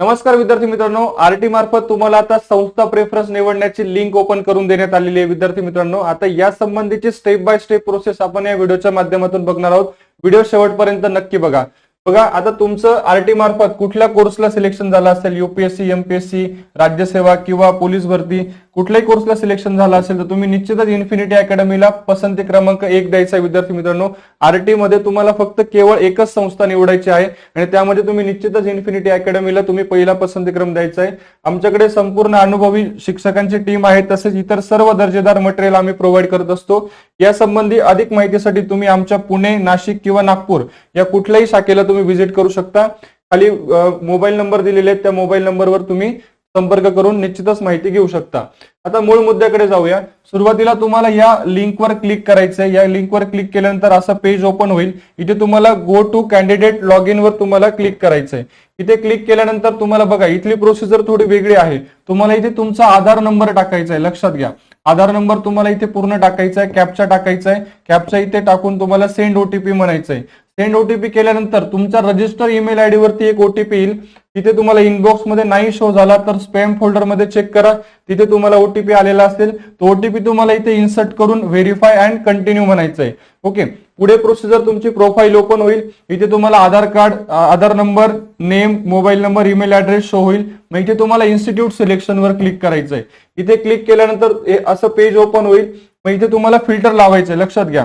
नमस्कार विद्यार्थी मित्रांनो, आरटी मार्फत तुम्हाला आता संस्था प्रेफरन्स निवडण्याची लिंक ओपन करून देण्यात आलेली आहे. विद्यार्थी मित्रांनो, आता या संबंधीची स्टेप बाय स्टेप प्रोसेस आपण या व्हिडिओच्या माध्यमातून बघणार आहोत. व्हिडिओ शेवटपर्यंत नक्की बघा. आता तुमचं आरटी मार्फत कुठल्या कोर्सला सिलेक्शन झालं असेल, युपीएससी, एमपीएससी, राज्यसेवा किंवा पोलीस भरती, कुठल्याही कोर्सला सिलेक्शन झालं असेल तर तुम्ही निश्चितच इन्फिनिटी अकॅडमीला पसंती क्रमांक 1 द्यायचा. विद्यार्थी मित्रांनो, आरटी मध्ये तुम्हाला फक्त केवळ एकच संस्था निवडायची आहे आणि त्यामध्ये तुम्ही निश्चितच इन्फिनिटी अकॅडमीला तुम्ही पहिला पसंती क्रम द्यायचा आहे. आमच्याकडे संपूर्ण अनुभवी शिक्षकांची टीम आहे, तसेच इतर सर्व दर्जेदार मटेरियल आम्ही प्रोव्हाइड करत असतो. या संबंधी अधिक माहितीसाठी तुम्ही आमच्या पुणे, नाशिक किंवा नागपूर या कुठल्याही शाखेला तुम्ही व्हिजिट करू शकता. खाली मोबाईल नंबर दिलेले आहेत, त्या मोबाईल नंबरवर तुम्ही संपर्क करून निश्चितच माहिती घेऊ शकता. आता मूळ मुद्द्याकडे जाऊया. सुरुवातीला तुम्हाला या लिंकवर क्लिक करायचं आहे. या लिंकवर क्लिक केल्यानंतर असं पेज ओपन होईल. इथे तुम्हाला go to candidate log in वर तुम्हाला क्लिक करायचंय. इथे क्लिक केल्यानंतर तुम्हाला बघा इथली प्रोसिजर थोडी वेगळी आहे. तुम्हाला इथे तुमचा आधार नंबर टाकायचा आहे. लक्षात घ्या, आधार नंबर तुम्हाला इथे पूर्ण टाकायचा आहे. कॅप्चा टाकायचा आहे. कॅप्चा इथे टाकून तुम्हाला सेंड ओटीपी म्हणायचं आहे. सेंड ओटीपी केल्यानंतर तुमच्या रजिस्टर ईमेल आयडी वरती एक ओटीपी येईल. तिथे तुम्हाला इनबॉक्स मध्ये नाही शो झाला तर स्पॅम फोल्डर मध्ये चेक करा. तिथे तुम्हाला ओटीपी आलेला असेल. तो ओटीपी तुम्हाला इथे इन्सर्ट करून व्हेरीफाय अँड कंटिन्यू म्हणायचं आहे. ओके, पुढे प्रोसिजर तुमची प्रोफाईल ओपन होईल. इथे तुम्हाला Aadhaar card, Aadhaar number, name, mobile number, email address show होईल. मग इथे तुम्हाला इन्स्टिट्यूट सिलेक्शन वर क्लिक करायचं आहे. इथे क्लिक केल्यानंतर असं पेज ओपन होईल. मग इथे तुम्हाला फिल्टर लावायचं आहे. लक्षात घ्या,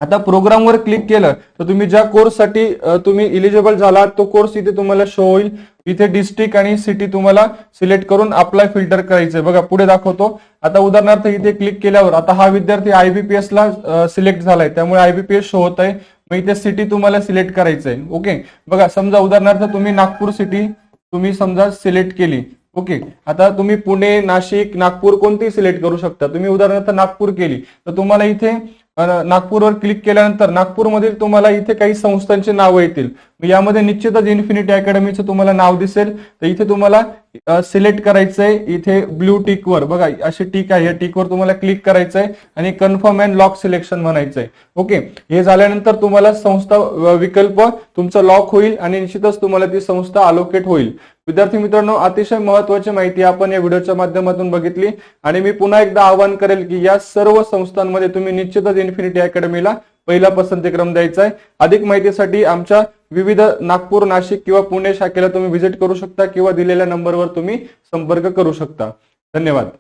आता प्रोग्रामवर क्लिक केलं तर तुम्ही ज्या कोर्ससाठी तुम्ही इलिजिबल झालात तो कोर्स इथे तुम्हाला शो होईल. इथे डिस्ट्रिक्ट आणि सिटी तुम्हाला सिलेक्ट करून अप्लाय फिल्टर करायचंय. बघा पुढे दाखवतो. आता उदाहरणार्थ इथे क्लिक केल्यावर आता हा विद्यार्थी आयबीपीएस ला सिलेक्ट झालाय, त्यामुळे आयबीपीएस शो होत आहे. मग इथे सिटी तुम्हाला सिलेक्ट करायचंय. ओके, बघा समजा उदाहरणार्थ तुम्ही नागपूर सिटी तुम्ही समजा सिलेक्ट केली. ओके, आता तुम्ही पुणे, नाशिक, नागपूर कोणतीही सिलेक्ट करू शकता. तुम्ही उदाहरणार्थ नागपूर केली तर तुम्हाला इथे नागपूरवर क्लिक केल्यानंतर नागपूरमधील तुम्हाला इथे काही संस्थांची नावं येतील. यामध्ये निश्चितच इन्फिनिटी अकॅडमीचं तुम्हाला नाव दिसेल. तर इथे तुम्हाला सिलेक्ट करायचंय. इथे ब्ल्यू टिक वर बघा अशी टिक आहे, या टिकवर तुम्हाला क्लिक करायचंय आणि कन्फर्म अँड लॉक सिलेक्शन म्हणायचंय. ओके, हे झाल्यानंतर तुम्हाला संस्था विकल्प तुमचा लॉक होईल आणि निश्चितच तुम्हाला ती संस्था अलोकेट होईल. विद्यार्थी मित्रांनो, अतिशय महत्वाची माहिती आपण या व्हिडिओच्या माध्यमातून बघितली आणि मी पुन्हा एकदा आवाहन करेल की या सर्व संस्थांमध्ये तुम्ही निश्चितच इन्फिनिटी अकॅडमीला पहिला पसंतीक्रम द्यायचा आहे. अधिक माहितीसाठी आमच्या विविध नागपूर, नाशिक किंवा पुणे शाखेला तुम्ही व्हिजिट करू शकता किंवा दिलेल्या नंबरवर तुम्ही संपर्क करू शकता. धन्यवाद.